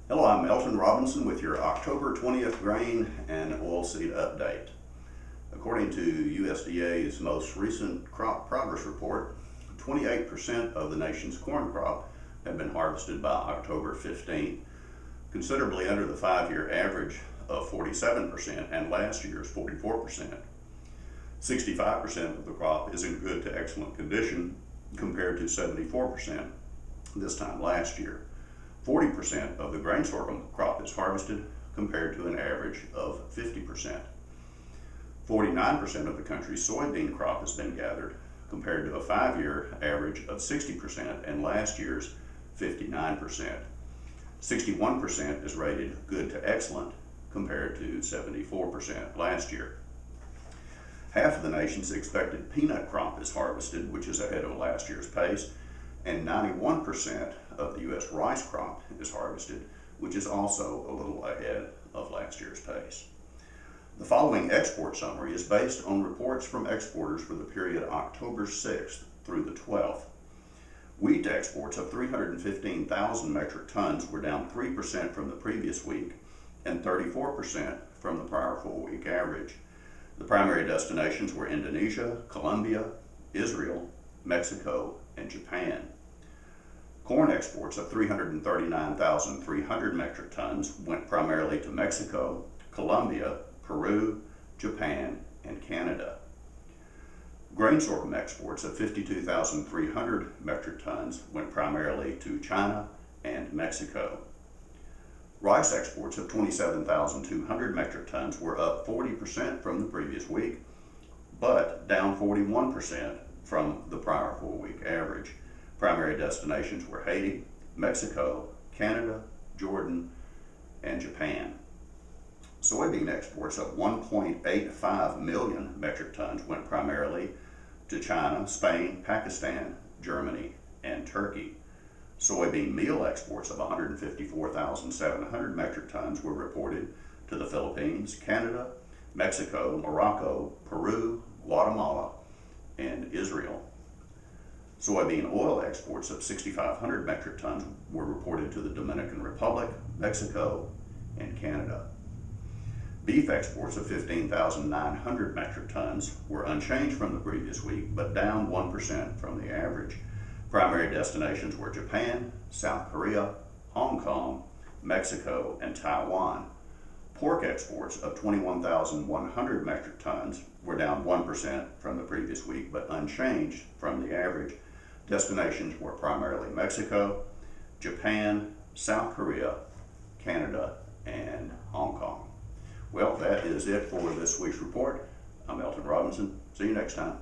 Hello, I'm Elton Robinson with your October 20th grain and oilseed update. According to USDA's most recent crop progress report, 28% of the nation's corn crop had been harvested by October 15th, considerably under the 5-year average of 47% and last year's 44%. 65% of the crop is in good to excellent condition compared to 74% this time last year. 40% of the grain sorghum crop is harvested compared to an average of 50%. 49% of the country's soybean crop has been gathered compared to a 5-year average of 60% and last year's 59%. 61% is rated good to excellent compared to 74% last year. Half of the nation's expected peanut crop is harvested, which is ahead of last year's pace, and 91% of the U.S. rice crop is harvested, which is also a little ahead of last year's pace. The following export summary is based on reports from exporters for the period October 6th through the 12th. Wheat exports of 315,000 metric tons were down 3% from the previous week and 34% from the prior 4-week average. The primary destinations were Indonesia, Colombia, Israel, Mexico, and Japan. Corn exports of 339,300 metric tons went primarily to Mexico, Colombia, Peru, Japan, and Canada. Grain sorghum exports of 52,300 metric tons went primarily to China and Mexico. Rice exports of 27,200 metric tons were up 40% from the previous week, but down 41% from the prior 4-week average. Primary destinations were Haiti, Mexico, Canada, Jordan, and Japan. Soybean exports of 1.85 million metric tons went primarily to China, Spain, Pakistan, Germany, and Turkey. Soybean meal exports of 154,700 metric tons were reported to the Philippines, Canada, Mexico, Morocco, Peru, Guatemala, and Israel. Soybean oil exports of 6,500 metric tons were reported to the Dominican Republic, Mexico, and Canada. Beef exports of 15,900 metric tons were unchanged from the previous week, but down 1% from the average. Primary destinations were Japan, South Korea, Hong Kong, Mexico, and Taiwan. Pork exports of 21,100 metric tons were down 1% from the previous week, but unchanged from the average. Destinations were primarily Mexico, Japan, South Korea, Canada, and Hong Kong. Well, that is it for this week's report. I'm Elton Robinson. See you next time.